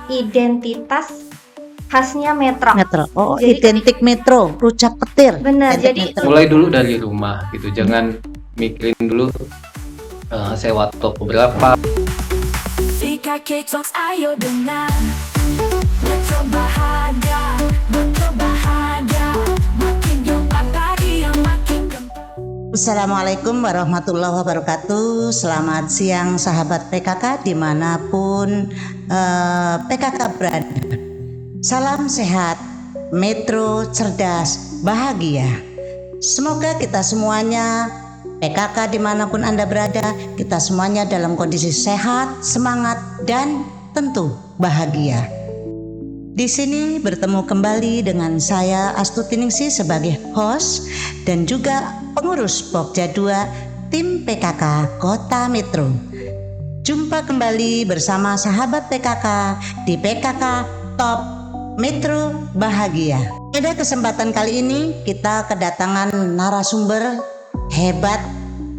identitas khasnya Metro. Oh, Jadi identik Metro, rujak petir. Benar, Identik jadi Metro. Mulai dulu dari rumah gitu, jangan mikirin dulu sewa toko berapa. Vika Cake Talks, ayo dengar. Metro bahagia, makin gempa pagi yang makin gempa. Assalamualaikum warahmatullahi wabarakatuh. Selamat siang sahabat PKK dimanapun PKK berada. Salam sehat, Metro cerdas, bahagia. Semoga kita semuanya PKK dimanapun Anda berada, kita semuanya dalam kondisi sehat, semangat, dan tentu bahagia. Di sini bertemu kembali dengan saya Astuti Ningsih sebagai host dan juga pengurus Pokja 2 tim PKK Kota Metro. Jumpa kembali bersama sahabat PKK di PKK Top Metro Bahagia. Pada kesempatan kali ini kita kedatangan narasumber hebat,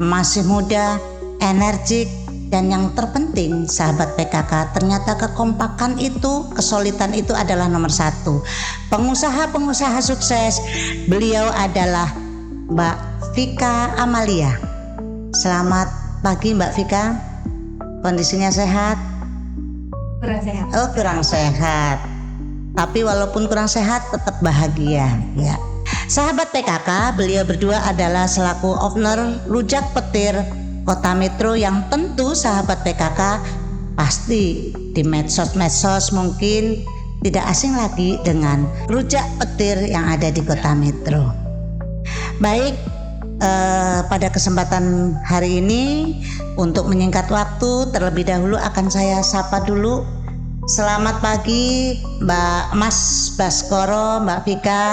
masih muda, energik, dan yang terpenting sahabat PKK, ternyata kekompakan itu, kesolidan itu adalah nomor satu. Pengusaha-pengusaha sukses, beliau adalah Mbak Vika Amalia. Selamat pagi Mbak Vika, kondisinya sehat? kurang sehat. Oh, kurang sehat. Tapi walaupun kurang sehat tetap bahagia ya. Sahabat PKK, beliau berdua adalah selaku owner Rujak Petir Kota Metro yang tentu sahabat PKK pasti di medsos mungkin tidak asing lagi dengan Rujak Petir yang ada di Kota Metro. Baik, pada kesempatan hari ini untuk menyingkat waktu terlebih dahulu akan saya sapa dulu. Selamat pagi Mas Baskoro, Mbak Vika.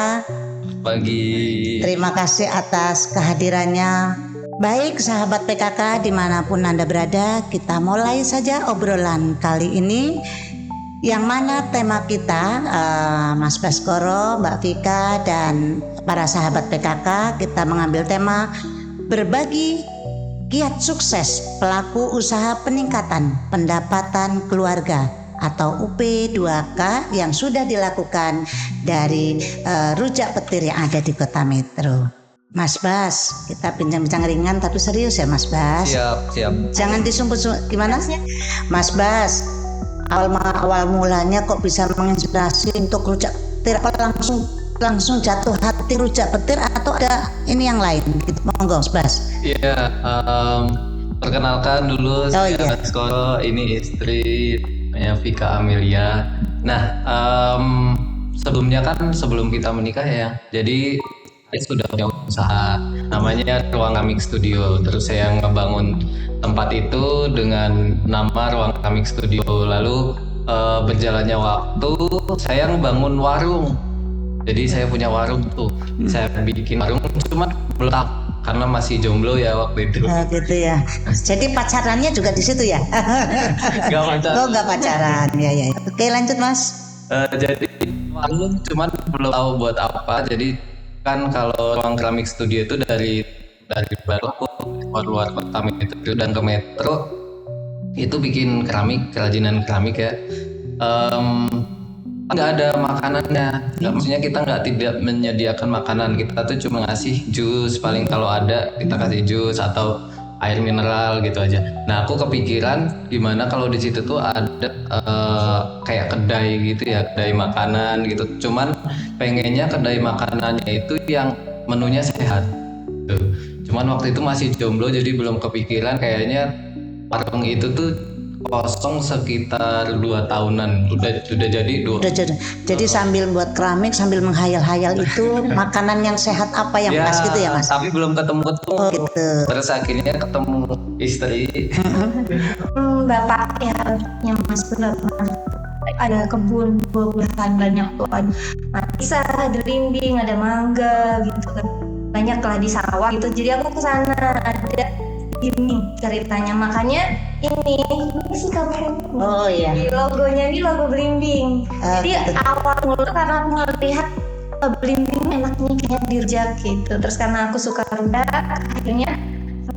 Pagi. Terima kasih atas kehadirannya. Baik sahabat PKK dimanapun Anda berada, kita mulai saja obrolan kali ini. Yang mana tema kita, Mas Baskoro, Mbak Vika, dan para sahabat PKK, kita mengambil tema berbagi kiat sukses pelaku usaha peningkatan pendapatan keluarga atau UP2K yang sudah dilakukan dari Rujak Petir yang ada di Kota Metro. Mas Bas, kita bincang-bincang ringan tapi serius ya Mas Bas. Siap. Jangan disumput-sumput. Gimana sih Mas Bas? Awal mulanya kok bisa menginspirasi untuk Rujak Petir? Apa langsung jatuh hati Rujak Petir atau ada ini yang lain? Gitu, monggo Mas Bas. Iya, perkenalkan dulu saya iya. Baskoro, ini istri Vika Amelia. Nah, sebelumnya kan sebelum kita menikah ya, jadi saya sudah punya usaha namanya Ruang Kamik Studio. Terus saya ngebangun tempat itu dengan nama Ruang Kamik Studio. Lalu berjalannya waktu saya ngebangun warung. Jadi saya punya warung tuh. Saya bikin warung cuma belum tahu karena masih jomblo ya waktu itu. Gitu ya. Jadi pacarannya juga di situ ya? Gak pacaran. Oh, nggak pacaran. Ya. Oke, lanjut Mas. Jadi warung cuman belum tahu buat apa. Jadi kan kalau Ruang Keramik Studio itu dari baru aku luar kota Metro dan ke Metro itu bikin keramik, kerajinan keramik ya. Nggak ada makanannya, maksudnya kita tidak menyediakan makanan, kita tuh cuma ngasih jus, paling kalau ada kita kasih jus atau air mineral gitu aja. Nah aku kepikiran gimana kalau di situ tuh ada kayak kedai gitu ya, kedai makanan gitu. Cuman pengennya kedai makanannya itu yang menunya sehat. Tuh. Cuman waktu itu masih jomblo jadi belum kepikiran, kayaknya warung itu tuh kosong sekitar 2 tahunan. Udah jadi 2. Jadi sambil buat keramik sambil menghayal-hayal itu makanan yang sehat apa yang pas gitu ya Mas? Tapi belum ketemu. Oh, gitu. Terus akhirnya ketemu istri. Bapak yang Mas benar ada kebun buah-buahan banyak tuh, ada pisang, ada belimbing, ada mangga gitu kan, banyak lah di sawah gitu. Jadi aku kesana ada ini ceritanya, makanya ini sih kamu. Oh iya. Logonya ini logo belimbing. Jadi awal mula karena aku melihat belimbing enaknya kayak di Rujak gitu. Terus karena aku suka rujak, akhirnya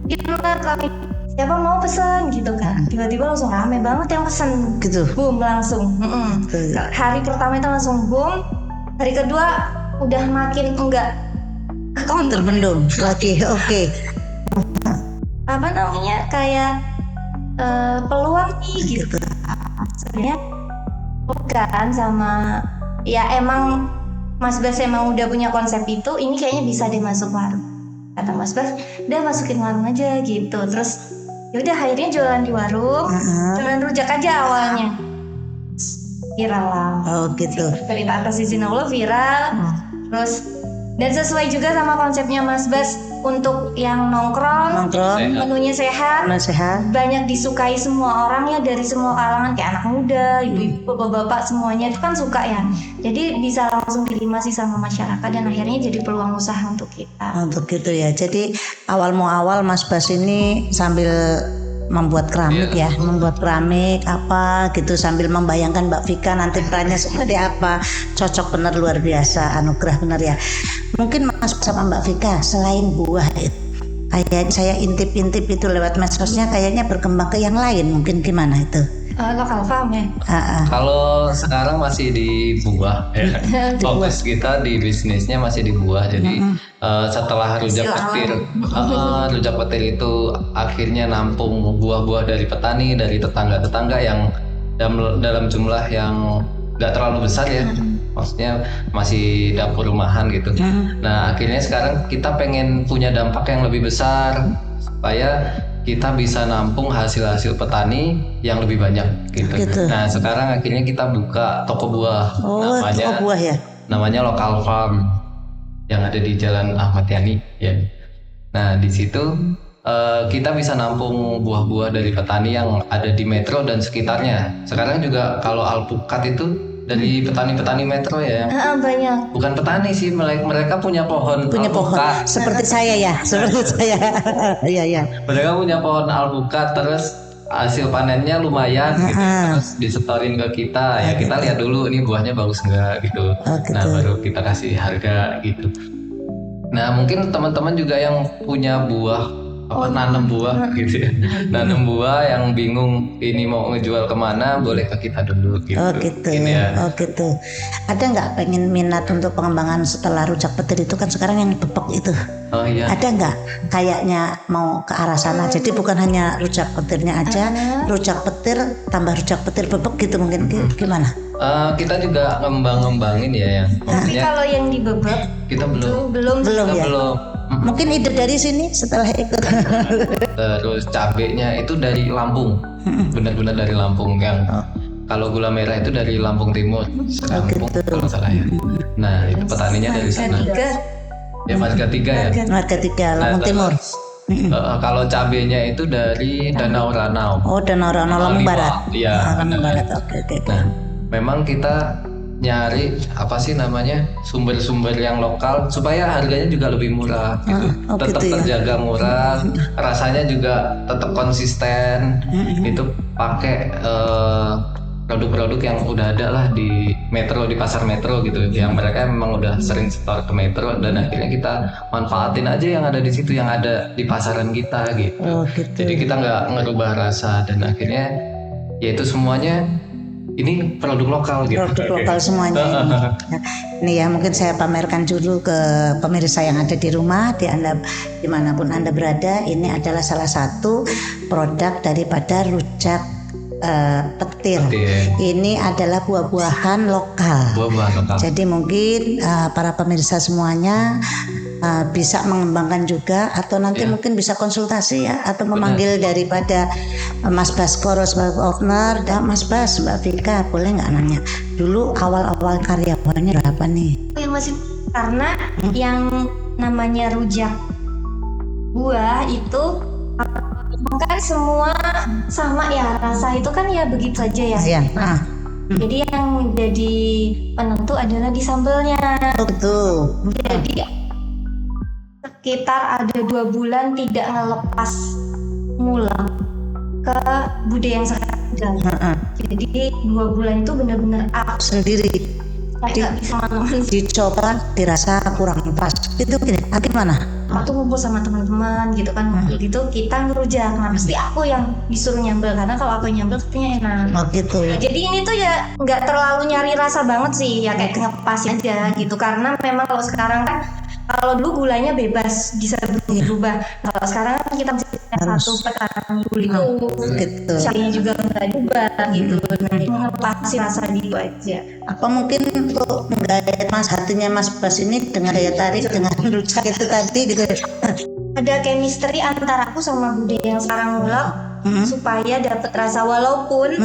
bikinlah kami siapa mau pesan gitu kan. Tiba-tiba langsung rame banget yang pesen. Gitu. Boom langsung. Betul. Hari pertama itu langsung boom. Hari kedua udah makin enggak ke counter. Terbendung lagi. Oke. Apa namanya kayak peluang nih gitu. Sebenarnya bukan sama ya emang Mas Bas emang udah punya konsep itu, ini kayaknya bisa deh masuk warung. Kata Mas Bas, udah masukin warung aja gitu. Terus yaudah akhirnya jualan di warung, jualan rujak aja awalnya. Viral lah. Oh gitu. Cerita atas izin Allah viral. Terus dan sesuai juga sama konsepnya Mas Bas untuk yang nongkrong, menunya sehat, sehat. banyak disukai semua orang ya dari semua kalangan kayak anak muda, ibu-ibu, bapak-bapak semuanya itu kan suka ya. Jadi bisa langsung diterima sih sama masyarakat dan akhirnya jadi peluang usaha untuk kita. Untuk gitu ya. Jadi awal Mas Bas ini sambil membuat keramik ya, membuat keramik apa gitu sambil membayangkan Mbak Vika nanti perannya seperti apa. Cocok bener, luar biasa, anugerah bener ya. Mungkin Mas sama Mbak Vika selain buah itu, kayak saya intip-intip itu lewat medsosnya kayaknya berkembang ke yang lain, mungkin gimana itu? Lokal farm ya. Kalau sekarang masih di buah ya. Fokus kita di bisnisnya masih di buah. Jadi setelah rujak petir itu akhirnya nampung buah-buah dari petani, dari tetangga-tetangga yang dalam jumlah yang nggak terlalu besar ya. Maksudnya masih dapur rumahan gitu. Nah akhirnya sekarang kita pengen punya dampak yang lebih besar supaya kita bisa nampung hasil-hasil petani yang lebih banyak gitu. Nah sekarang akhirnya kita buka toko buah, Toko buah ya. Namanya Lokal Farm yang ada di Jalan Ahmad Yani ya. Nah di situ kita bisa nampung buah-buah dari petani yang ada di Metro dan sekitarnya. Sekarang juga kalau alpukat itu dari petani-petani Metro ya. Banyak. Bukan petani sih, mereka punya pohon alpukat. Seperti saya ya, seperti saya. Iya. Mereka punya pohon alpukat, terus hasil panennya lumayan gitu. Terus disetorin ke kita, ya kita lihat dulu ini buahnya bagus nggak gitu. Nah baru kita kasih harga gitu. Nah mungkin teman-teman juga yang punya buah nanam buah gitu ya. Nanam buah yang bingung ini mau ngejual kemana, boleh ke kita dulu gitu. Gitu. Ada nggak pengen minat untuk pengembangan setelah rujak petir itu kan sekarang yang bebek itu? Oh iya. Ada nggak kayaknya mau ke arah sana? Jadi bukan hanya rujak petirnya aja, rujak petir tambah rujak petir bebek gitu mungkin gimana? Kita juga ngembangin ya yang. Tapi kalau yang di bebek kita belum ya. Belum. Mungkin ide dari sini setelah ikut. Terus cabenya itu dari Lampung, benar-benar dari Lampung yang kalau gula merah itu dari Lampung Timur, Lampung kalau salah ya. Nah itu petaninya dari sana. Ya Marga 3 ya. Marga 3 Lampung Timur. Kalau cabenya itu dari Danau Ranau. Oh Danau Ranau Lampung Barat. Iya. Lampung Barat. Oke. Nah memang kita nyari apa sih namanya sumber-sumber yang lokal supaya harganya juga lebih murah gitu. Tetap terjaga murah, rasanya juga tetap konsisten. Itu pakai produk-produk yang udah ada lah di Metro, di pasar Metro gitu, yang mereka memang udah sering setor ke Metro dan akhirnya kita manfaatin aja yang ada di situ, yang ada di pasaran kita gitu. Jadi kita nggak ngerubah rasa dan akhirnya yaitu semuanya ini produk lokal gitu. Produk lokal semuanya ini ya mungkin saya pamerkan dulu ke pemirsa yang ada di rumah, dimanapun Anda berada. Ini adalah salah satu produk daripada rujak petir. Ini adalah buah-buahan lokal. Jadi mungkin para pemirsa semuanya bisa mengembangkan juga atau nanti mungkin bisa konsultasi ya atau memanggil daripada Mas Baskoro sebagai owner dan Mas Bas, Mbak Vika boleh nggak nanya dulu awal-awal karyawannya berapa nih? Yang masih karena yang namanya rujak buah itu kan semua sama ya, rasa itu kan ya begitu aja ya. Jadi yang jadi penentu adalah di sambelnya. Betul. Jadi sekitar ada 2 bulan tidak ngelepas ngulang ke budaya yang sekarang. Jadi 2 bulan itu benar-benar aku sendiri nggak bisa mana-mana. Dicoba dirasa kurang pas. Itu gini, gimana? waktu ngumpul sama teman-teman gitu kan, waktu itu kita ngerujak. Nah pasti aku yang disuruh nyambel karena kalau aku yang nyambel katanya enak. Oh gitu. Nah, jadi ini tuh ya nggak terlalu nyari rasa banget sih, ya kayak ngepas aja gitu. Karena memang kalau sekarang kan, kalau dulu gulanya bebas bisa berubah. Kalau sekarang kan kita mesti satu petan gula itu, Gitu. syarinya juga nggak diubah gitu. Nah, itu ngepasi rasa gitu aja. Apa mungkin untuk menggait hatinya Mas Bas ini dengan daya tarik dengan rujak itu tadi gitu. Ada chemistry antara aku sama Bude yang sekarang ngulek supaya dapat rasa, walaupun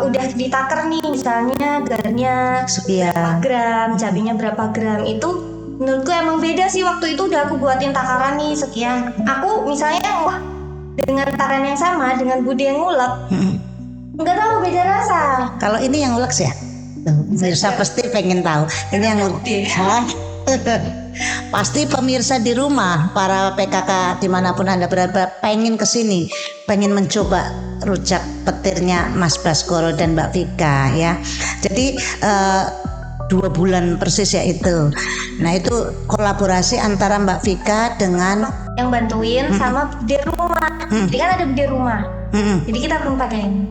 udah ditaker nih, misalnya garamnya Sekian. berapa gram, cabenya berapa gram, itu menurutku emang beda sih. Waktu itu udah aku buatin takaran nih sekian. Aku misalnya wah dengan takaran yang sama dengan Bude yang ngulek, nggak tahu beda rasa. Kalau ini yang ulek ya, pemirsa pasti pengen tahu. Ini yang Hah? Pasti pemirsa di rumah, para PKK dimanapun Anda berada, pengen kesini, pengen mencoba rujak petirnya Mas Baskoro dan Mbak Vika ya. Jadi 2 bulan persis ya itu. Nah itu kolaborasi antara Mbak Vika dengan Yang bantuin sama Bude rumah. Jadi kan ada Bude rumah. Jadi kita berempat ya ini.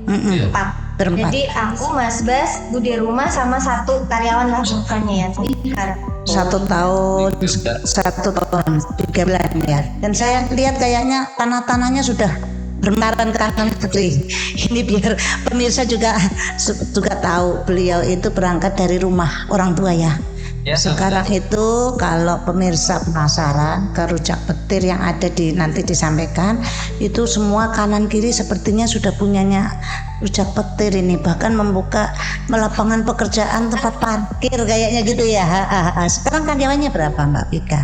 Empat. Berempat. Jadi aku, Mas Bas, Bude rumah sama satu karyawan lah bukannya ya. Sekarang. 1 tahun 3 bulan ya. Dan saya lihat kayaknya tanah-tanahnya sudah bermekaran ke kanan ke kiri. Ini biar pemirsa juga tahu beliau itu berangkat dari rumah orang tua ya. Ya, Sekarang itu kalau pemirsa penasaran ke rujak petir yang ada nanti disampaikan, itu semua kanan kiri sepertinya sudah punyanya rujak petir ini, bahkan membuka lapangan pekerjaan, tempat parkir kayaknya gitu ya. Sekarang karyawannya berapa Mbak Vika?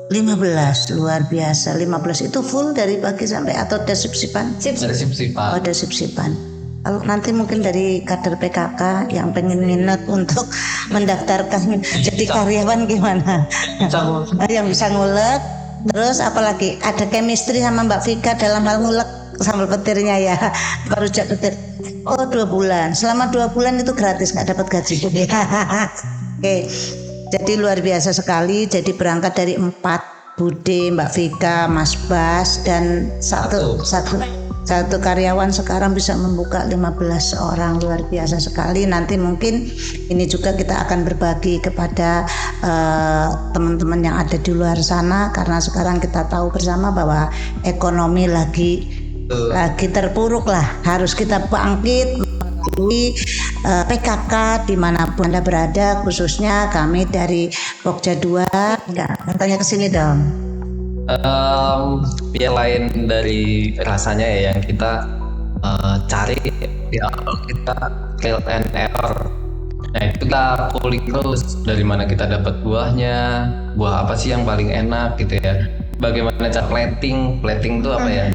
15, luar biasa. 15 itu full dari pagi sampai atau ada sip-sipan? Ada sip-sipan. Oh, ada sip-sipan. Kalau nanti mungkin dari kader PKK yang pengen minat untuk mendaftarkan jadi karyawan gimana? Yang bisa ngulek. Terus apalagi ada chemistry sama Mbak Vika dalam hal ngulek sambal petirnya ya, rujak petir. Oh 2 bulan. Selama 2 bulan itu gratis, nggak dapat gaji. Oke. Jadi luar biasa sekali. Jadi berangkat dari 4, Bude, Mbak Vika, Mas Bas, dan satu karyawan sekarang bisa membuka 15 orang. Luar biasa sekali. Nanti mungkin ini juga kita akan berbagi kepada teman-teman yang ada di luar sana, karena sekarang kita tahu bersama bahwa ekonomi lagi terpuruk lah. Harus kita bangkit di PKK dimanapun Anda berada, khususnya kami dari Pokja 2. Tanya ke sini dong. Ya lain dari rasanya ya yang kita cari di awal, kita trial and error. Nah itu kita kulik terus dari mana kita dapat buah apa sih yang paling enak gitu ya. Bagaimana cara plating itu apa ya?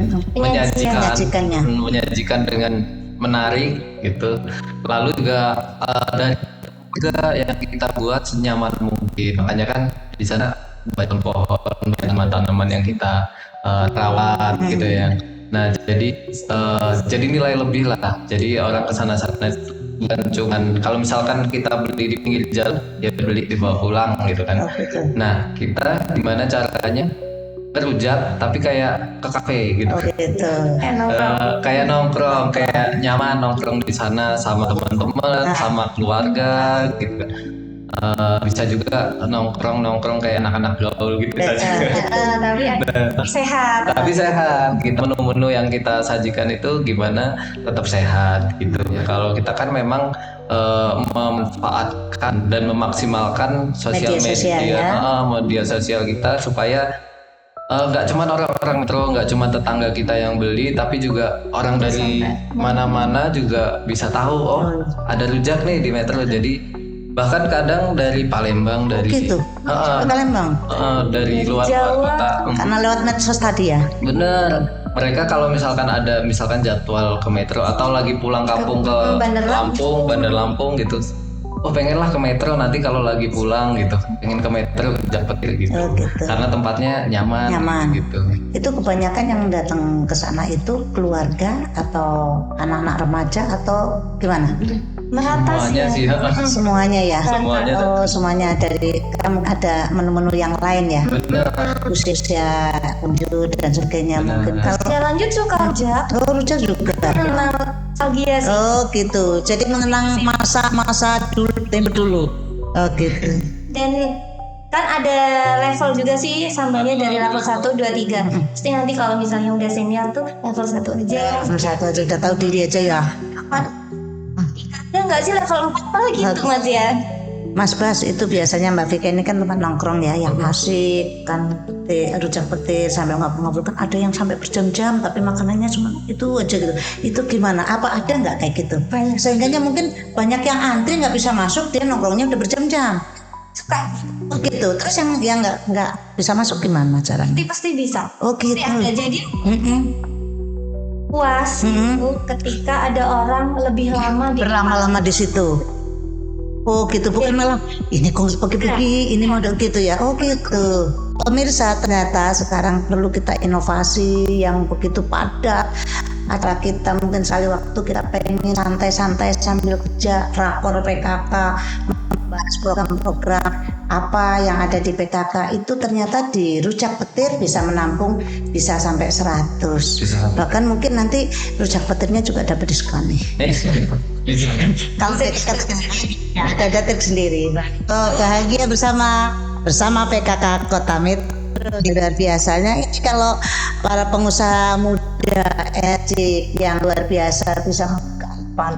Menyajikan dengan menarik gitu. Lalu juga dan juga yang kita buat senyaman mungkin. Makanya kan di sana banyak pohon, tanaman-tanaman yang kita rawat gitu ya. Nah jadi nilai lebih lah. Jadi orang kesana bukan cuman kalau misalkan kita beli di pinggir jalan ya beli dibawa pulang gitu kan. Nah kita gimana caranya berujak tapi kayak ke kafe gitu. Kayak nongkrong, kayak nyaman nongkrong di sana sama teman-teman, sama keluarga gitu. Bisa juga nongkrong kayak anak-anak gaul gitu. Tapi sehat. Tapi sehat. Kita menu-menu yang kita sajikan itu gimana tetap sehat gitu. Kalau kita kan memang memanfaatkan dan memaksimalkan media sosial kita supaya nggak cuma orang-orang metro, nggak cuma tetangga kita yang beli, tapi juga orang dari mana-mana juga bisa tahu ada rujak nih di metro. Jadi bahkan kadang dari Palembang, dari Palembang, dari luar kota, karena lewat medsos tadi ya. Bener. Mereka kalau misalkan ada jadwal ke metro atau lagi pulang kampung ke Bandar Lampung gitu, pengen lah ke metro nanti kalau lagi pulang gitu, pengen ke metro rujak petir gitu. Karena tempatnya nyaman gitu. Itu kebanyakan yang datang ke sana itu keluarga atau anak-anak remaja atau gimana? Meratas Semuanya ya. sih. Semuanya ya. Semuanya. Oh, semuanya dari kan ada menu-menu yang lain ya. Benar. Khusus ya kunjut dan sebagainya Benar. mungkin. Kalau Saya lanjut suka rujak. rujak juga. Mengenal nostalgia sih. Oh gitu. Jadi mengenang masa-masa dulu tempo dulu. Oh gitu. Dan kan ada level juga sih sambalnya dari level 1, 2, 3. Pasti nanti kalau misalnya udah senior tuh level 1 aja. Satu aja udah tahu diri aja ya. Ada nggak sih level 4 apa gitu Mas ya? Mas Bas, itu biasanya Mbak Vika ini kan tempat nongkrong ya, yang asik kan, rujak petir sambil ngobrol-ngobrol, kan ada yang sampai berjam-jam tapi makanannya cuma itu aja gitu. Itu gimana? Apa ada nggak kayak gitu? Sehingganya mungkin banyak yang antri nggak bisa masuk, dia nongkrongnya udah berjam-jam. Suka. Oh gitu. Terus yang nggak bisa masuk gimana caranya? Pasti bisa. Oh gitu. Pasti ada. Jadi Mm-mm. puas itu ketika ada orang lebih lama di Berlama-lama di situ. Oh gitu, bukan malah ini kok pergi-pergi, ini mau gitu ya. Oh gitu. Pemirsa, ternyata sekarang perlu kita inovasi yang begitu padat. Acara kita mungkin sekali waktu kita pengen santai-santai sambil kerja rakor PKK, membahas program-program apa yang ada di PKK, itu ternyata di rujak petir bisa menampung bisa sampai 100. Bisa sampai. Bahkan mungkin nanti rujak petirnya juga dapat diskon nih. Bisa. Kalau ada trik sendiri. Oh, bahagia bersama PKK Kota Metro. Luar biasanya ini kalau para pengusaha muda yang luar biasa bisa membuka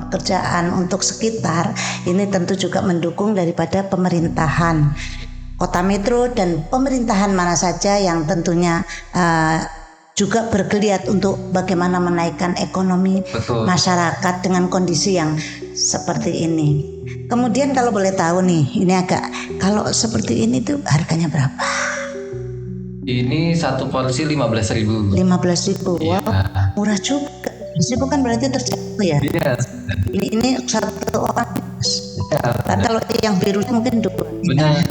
pekerjaan untuk sekitar, ini tentu juga mendukung daripada pemerintahan Kota Metro dan pemerintahan mana saja yang tentunya juga bergeliat untuk bagaimana menaikkan ekonomi Betul. masyarakat dengan kondisi yang seperti ini. Kemudian kalau boleh tahu nih, ini agak kalau seperti ini tuh harganya berapa? Ini satu porsi 15.000. 15.000. Iya. Wow, murah juga. 15.000 kan berarti terjangkau ya. Iya. Ini satu orang. Kan kalau yang biru mungkin dua. Benar.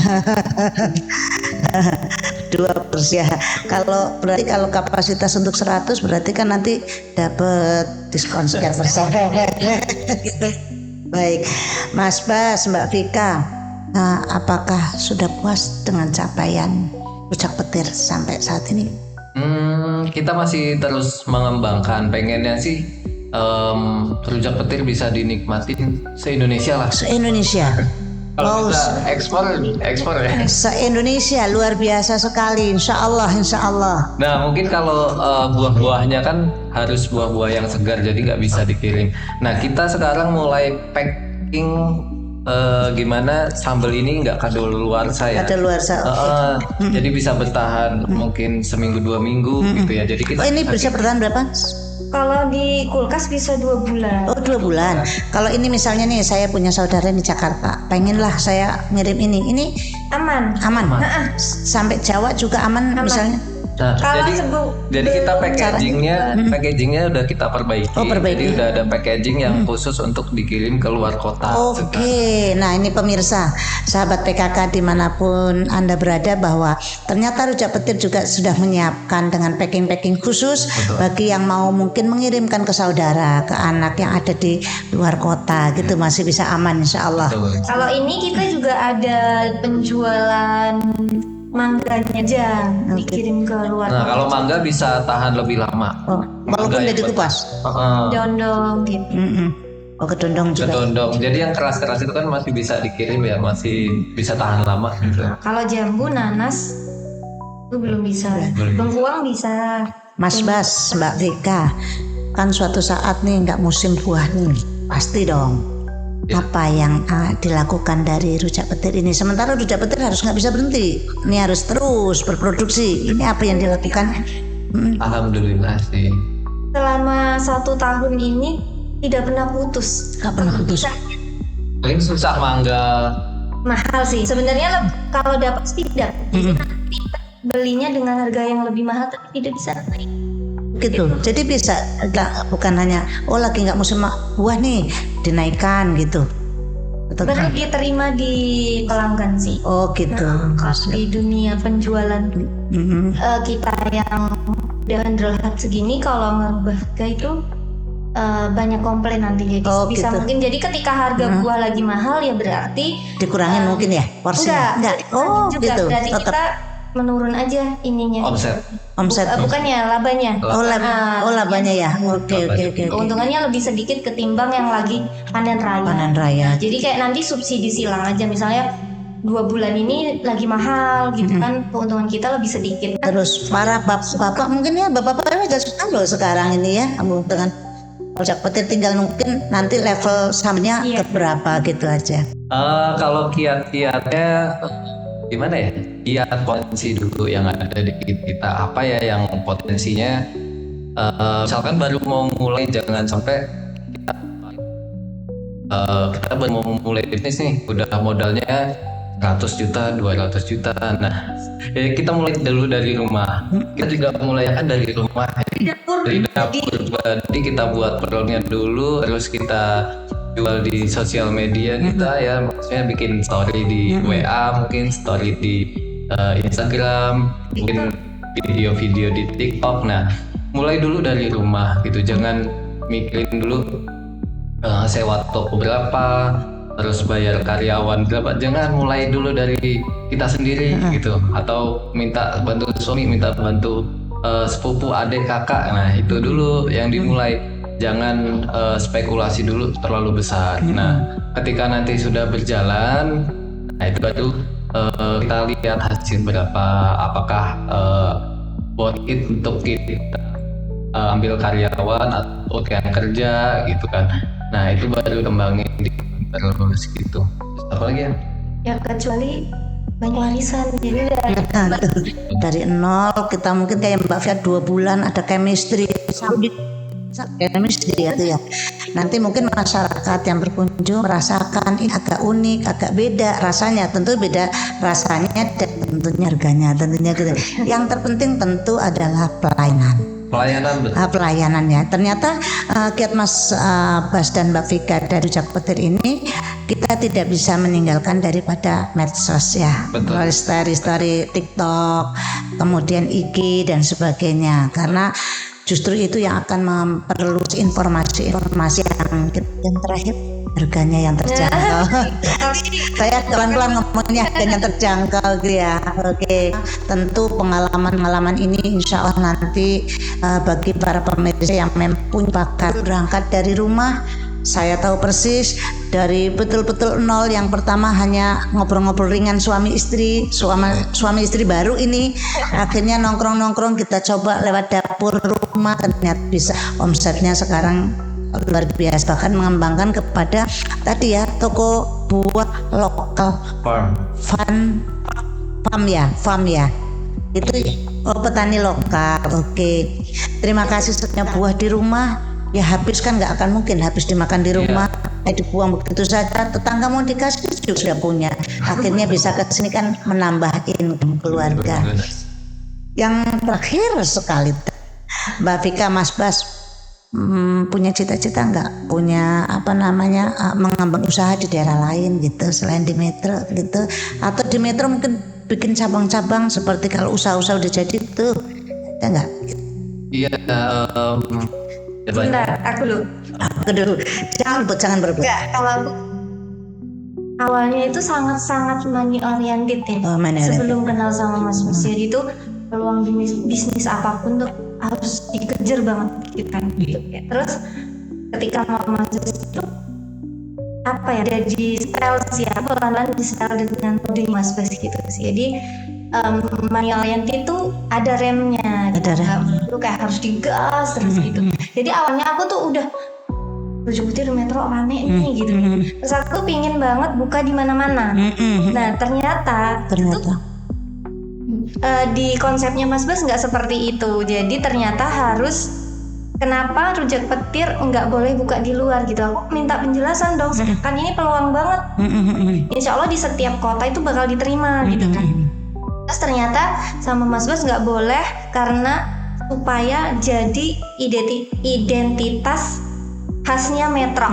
Dua porsi ya. Kalau berarti kalau kapasitas untuk 100 berarti kan nanti dapat diskon sekian persen. Baik, Mas Bas, Mbak Vika, apakah sudah puas dengan capaian rujak petir sampai saat ini? Kita masih terus mengembangkan. Pengennya sih rujak petir bisa dinikmatin se-Indonesia lah. Se-Indonesia. Kalau Wow, bisa ekspor ya. se-Indonesia luar biasa sekali, insya Allah. Nah mungkin kalau buah-buahnya kan harus buah-buah yang segar, jadi nggak bisa dikirim. Nah kita sekarang mulai packing gimana sambal ini nggak kadaluarsa ya. Ada luar sana. Jadi bisa bertahan mungkin seminggu 2 minggu gitu ya. Jadi kita Oh ini bisa bertahan berapa? Kalau di kulkas bisa 2 bulan. Oh 2 bulan. Kalau ini misalnya nih saya punya saudara di Jakarta, pengenlah saya ngirim ini Aman. aman. Sampai Jawa juga aman. Misalnya. Nah, Kalau jadi kita packagingnya udah kita perbaiki. Oh, perbaiki. Jadi udah ada packaging yang khusus untuk dikirim ke luar kota. Oke, nah ini pemirsa, sahabat PKK dimanapun Anda berada, bahwa ternyata rujak petir juga sudah menyiapkan dengan packing khusus. Betul. Bagi yang mau mungkin mengirimkan ke saudara, ke anak yang ada di luar kota gitu, masih bisa aman insya Allah. Betul. Kalau ini kita juga ada penjualan mangganya aja dikirim ke luar. Nah kalau mangga bisa tahan lebih lama. Oh, walaupun Mangga udah dikupas. Dondong gitu. Oh kedondong juga. Kedondong. Jadi yang keras-keras itu kan masih bisa dikirim ya, masih bisa tahan lama gitu. Kalau jambu, nanas itu belum bisa. Bengkuang bisa. Mas Bas, Mbak Vika, kan suatu saat nih nggak musim buah nih, pasti dong. Ya. Apa yang dilakukan dari rujak petir ini? Sementara rujak petir harus nggak bisa berhenti, ini harus terus berproduksi. Ini apa yang dilakukan? Alhamdulillah sih. Selama 1 tahun ini tidak pernah putus. Nggak pernah putus. Paling susah mangga. Mahal sih. Sebenarnya kalau dapat tidak. Belinya dengan harga yang lebih mahal tapi tidak bisa naik. Gitu. Jadi bisa bukan hanya lagi nggak musim buah nih dinaikkan gitu. Betul. Baru diterima di pelanggan sih. Oh gitu. Kalau di dunia penjualan kita yang udah underhat segini, kalau ngerubah harga itu banyak komplain nanti, jadi Oh, bisa gitu. mungkin jadi ketika harga buah lagi mahal ya berarti Dikurangin mungkin ya porsinya. enggak Oh juga, gitu. berarti Tetap kita menurun aja ininya. Omset. Bukannya labanya. Labanya ya. Oke. Keuntungannya lebih sedikit ketimbang yang lagi panen raya. Panen raya. Jadi kayak nanti subsidi silang aja, misalnya 2 bulan ini lagi mahal gitu kan, keuntungan kita lebih sedikit. Terus para bapak mungkin ya bapak-bapak juga suka loh sekarang ini ya dengan rujak petir, tinggal mungkin nanti level sahamnya Iya. ke berapa gitu aja. Kalau kiat-kiatnya gimana ya? Kiat potensi dulu yang ada di kita, apa ya yang potensinya, misalkan baru mau mulai, jangan sampai kita baru mau mulai bisnis nih udah modalnya 100 juta 200 juta. Nah kita mulai dulu dari rumah, kita juga mulai kan dari rumah, dari dapur. Jadi kita buat produknya dulu, terus kita jual di sosial media kita ya, maksudnya bikin story di WA, mungkin story di Instagram, mungkin video-video di TikTok. Nah mulai dulu dari rumah gitu, jangan mikirin dulu sewa toko berapa, terus bayar karyawan berapa. Jangan, mulai dulu dari kita sendiri gitu, atau minta bantu suami, minta bantu sepupu, adik, kakak. Nah itu dulu yang dimulai. Jangan spekulasi dulu terlalu besar. Nah ketika nanti sudah berjalan, nah itu baru kita lihat hasil berapa, apakah worth it untuk kita ambil karyawan atau yang kerja gitu kan. Nah itu baru kembangin terus gitu. Terus apa lagi ya? Ya kecuali banyak warisan, jadi Dari nol kita mungkin kayak Mbak Fia 2 bulan ada chemistry ya tuh ya. Nanti mungkin masyarakat yang berkunjung merasakan ini agak unik, agak beda rasanya. Tentu beda rasanya dan tentunya harganya tentunya gitu. Yang terpenting tentu adalah pelayanan ya. Ternyata kiat Mas Bas dan Mbak Vika dari Rujak Petir ini kita tidak bisa meninggalkan daripada medsos ya. Betul. Story TikTok, kemudian IG dan sebagainya, karena justru itu yang akan memperluas informasi yang terakhir, harganya yang terjangkau. Saya pelan-pelan ngomongnya, harganya terjangkau gitu ya. Oke. Tentu pengalaman ini insya Allah nanti bagi para pemirsa yang punya bakat berangkat dari rumah. Saya tahu persis dari betul-betul nol. Yang pertama hanya ngobrol-ngobrol ringan suami istri baru ini, akhirnya nongkrong kita coba lewat dapur rumah, ternyata bisa omsetnya sekarang luar biasa, bahkan mengembangkan kepada tadi ya toko buah lokal, farm ya itu petani lokal. Oke. Terima kasih. Sebenarnya buah di rumah ya habis kan, nggak akan mungkin habis dimakan di rumah, dibuang begitu saja. Tetangga mau dikasih juga sudah punya, akhirnya bisa kesini kan menambah income keluarga. Yang terakhir sekali, Mbak Vika, Mas Bas, punya cita-cita nggak, punya mengembang usaha di daerah lain gitu selain di Metro gitu, atau di Metro mungkin bikin cabang-cabang seperti kalau usaha-usaha udah jadi tuh, ada nggak? Iya. Bentar, aku dulu. Jangan berebut. Enggak, kalau aku awalnya itu sangat money oriented ya. Sebelum kenal sama Mas Bas, jadi itu peluang bisnis apapun tuh harus dikejar banget gitu kan. Terus ketika Mas Bas itu jadi style sih, aku bakalan di style dengan kode Mas Bas gitu sih. Jadi money oriented itu ada remnya, lu kayak harus digas terus gitu. Jadi awalnya aku tuh udah Rujak Petir Metro rame nih gitu. Terus aku pingin banget buka di mana-mana. Nah ternyata di konsepnya Mas Bas nggak seperti itu. Jadi ternyata harus, kenapa Rujak Petir nggak boleh buka di luar gitu. Aku minta penjelasan dong, kan ini peluang banget. Insya Allah di setiap kota itu bakal diterima gitu kan. Terus ternyata sama Mas Bas nggak boleh, karena supaya jadi identitas khasnya Metro.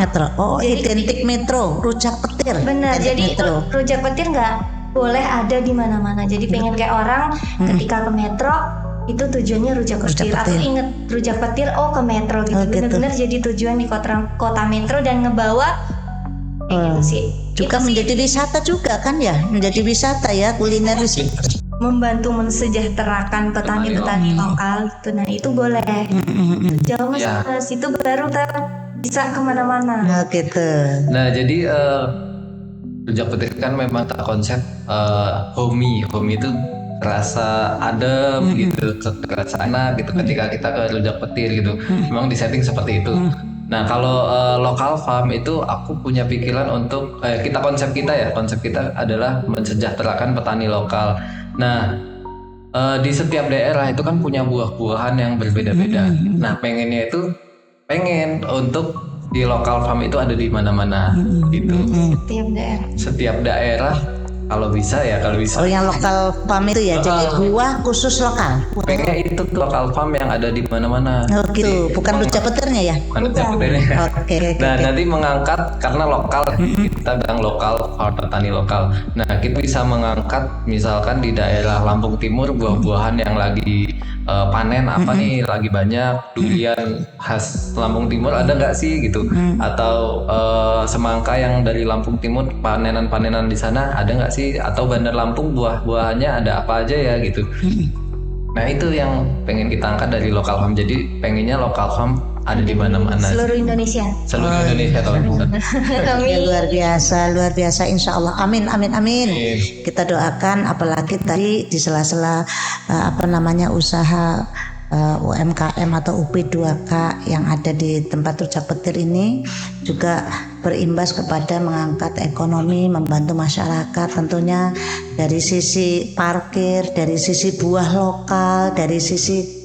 Identik Metro, Rujak Petir. Benar, jadi Rujak Petir nggak boleh ada di mana-mana. Jadi pengen kayak orang ketika ke Metro itu tujuannya Rujak Petir. Atau inget rujak petir ke metro gitu. Oh, gitu. Bener-bener jadi tujuan di kota metro dan ngebawa kayak gitu sih. Juga Itu sih menjadi wisata juga kan ya, menjadi wisata ya, kuliner membantu mensejahterakan petani-petani lokal gitu. Nah itu boleh. Jauh mas, Ya. itu baru bisa kemana-mana. Nah gitu. Nah jadi rujak petir kan memang tak konsep homey itu rasa adem gitu, rasa enak gitu ketika kita ke rujak petir gitu. Memang disetting seperti itu. Nah kalau lokal farm itu aku punya pikiran untuk konsep kita adalah mensejahterakan petani lokal. Nah di setiap daerah itu kan punya buah-buahan yang berbeda-beda. Nah pengen untuk di lokal farm itu ada di mana-mana gitu. Tiap daerah. Setiap daerah kalau bisa. Oh yang lokal farm itu ya, jadi buah khusus lokal. Pengennya itu tuh lokal farm yang ada di mana-mana. Oh gitu, bukan rujak petirnya ya? Mana petirnya. Oke. Nah nanti mengangkat karena lokal kita bilang lokal petani lokal. Nah kita bisa mengangkat misalkan di daerah Lampung Timur buah-buahan yang lagi panen apa nih lagi banyak durian khas Lampung Timur ada nggak sih gitu atau semangka yang dari Lampung Timur panenan di sana ada nggak sih atau Bandar Lampung buah-buahannya ada apa aja ya gitu. Nah itu yang pengen kita angkat dari lokal farm. Jadi pengennya lokal farm ada di mana-mana. Seluruh Indonesia. Indonesia kalau bisa. Ya, luar biasa insya Allah, amin. Kita doakan, apalagi tadi di sela-sela usaha UMKM atau UP2K yang ada di tempat rujak petir ini juga berimbas kepada mengangkat ekonomi, membantu masyarakat tentunya dari sisi parkir, dari sisi buah lokal, dari sisi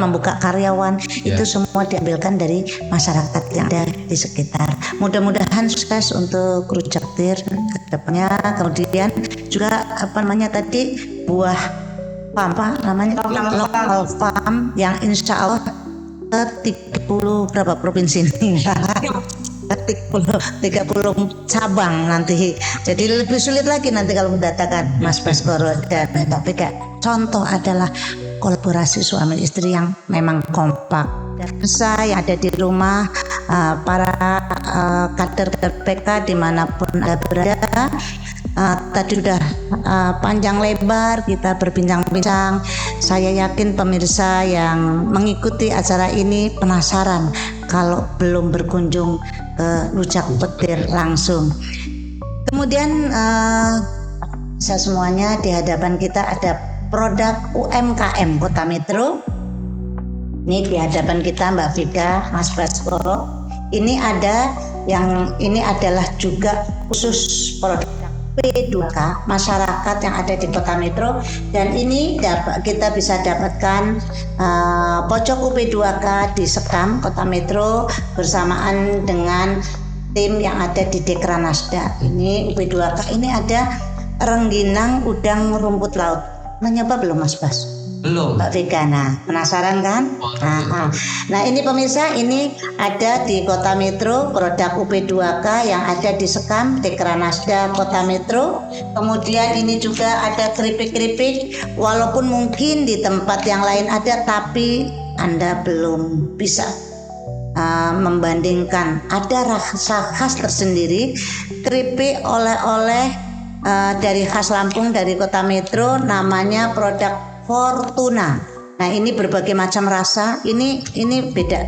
membuka karyawan. Itu semua diambilkan dari masyarakat yang ada di sekitar. Mudah-mudahan sukses untuk rujak petir ke depannya. Kemudian juga tadi buah lokal farm yang insya Allah ke 30 berapa provinsi ini 30 cabang nanti. Jadi lebih sulit lagi nanti kalau mendatakan Mas Baskoro dan tapi contoh adalah kolaborasi suami istri yang memang kompak. Dan saya yang ada di rumah para kader PK dimanapun Anda berada. Tadi sudah panjang lebar kita berbincang-bincang. Saya yakin pemirsa yang mengikuti acara ini penasaran kalau belum berkunjung ke rujak petir langsung. Kemudian semuanya di hadapan kita ada produk UMKM Kota Metro. Ini di hadapan kita Mbak Vika, Mas Baskoro. Ini adalah juga khusus produk P2K masyarakat yang ada di Kota Metro, dan ini kita bisa dapatkan pojok UP2K di Sekam Kota Metro bersamaan dengan tim yang ada di Dekranasda. Ini UP2K ini ada rengginang udang rumput laut. Mencoba belum Mas Bas? Belum. Mbak Vika, nah penasaran kan? Nah ini pemirsa, ini ada di Kota Metro produk UP2K yang ada di Sekam Dekranasda Kota Metro. Kemudian ini juga ada keripik-keripik, walaupun mungkin di tempat yang lain ada, tapi Anda belum bisa membandingkan. Ada rasa khas tersendiri keripik oleh-oleh dari khas Lampung dari Kota Metro, namanya produk Fortuna. Nah ini berbagai macam rasa. Ini beda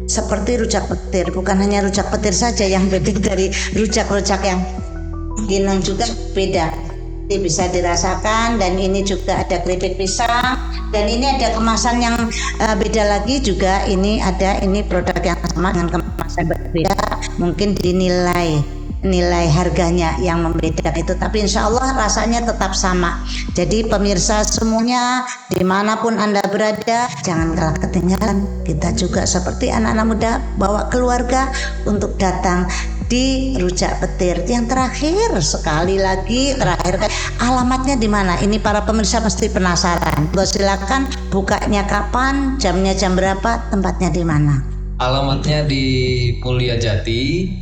seperti rujak petir. Bukan hanya rujak petir saja yang beda dari rujak-rujak yang ginang, juga beda. Ini bisa dirasakan. Dan ini juga ada keripik pisang. Dan ini ada kemasan yang beda lagi juga. Ini produk yang sama dengan kemasan berbeda. Mungkin dinilai harganya yang membeda itu, tapi insya Allah rasanya tetap sama. Jadi pemirsa semuanya dimanapun Anda berada, jangan kalah ketinggalan. Kita juga seperti anak-anak muda bawa keluarga untuk datang di rujak petir. Yang terakhir sekali lagi, alamatnya di mana? Ini para pemirsa pasti penasaran. Silakan, bukanya kapan, jamnya jam berapa, tempatnya di mana? Alamatnya di Mulia Jati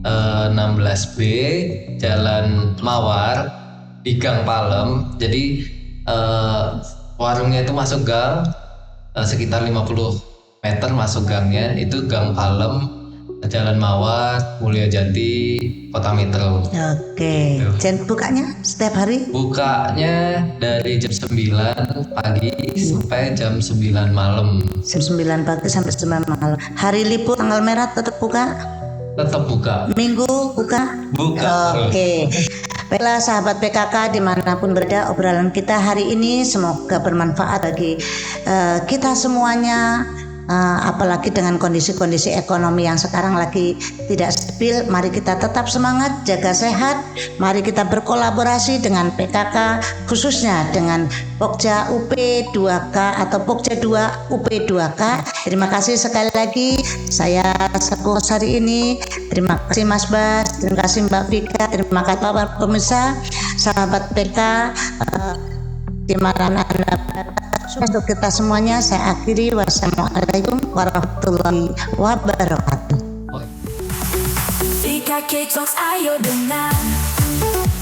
16B Jalan Mawar di Gang Palem. Jadi warungnya itu masuk gang, sekitar 50 meter masuk gangnya, itu Gang Palem, Jalan Mawar, Mulyajati, Kota Metro. Oke. Dan bukanya setiap hari? Bukanya dari jam 9 pagi sampai jam 9 malam. Jam 9 pagi sampai 9 malam. Hari libur tanggal merah tetap buka? Tetap buka. Minggu buka? Buka. Oke. Baiklah sahabat PKK dimanapun berada, obrolan kita hari ini semoga bermanfaat bagi kita semuanya. Apalagi dengan kondisi-kondisi ekonomi yang sekarang lagi tidak stabil, mari kita tetap semangat, jaga sehat, mari kita berkolaborasi dengan PKK, khususnya dengan Pokja UP2K atau Pokja 2 UP2K. Terima kasih sekali lagi, saya Saku hari ini, terima kasih Mas Bas, terima kasih Mbak Vika, terima kasih Bapak Pemirsa, sahabat PK, di mana Anda berada. Untuk kita semuanya saya akhiri, wassalamualaikum warahmatullahi wabarakatuh. VKK Talks, ayo dengar.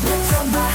Metro Bahaya.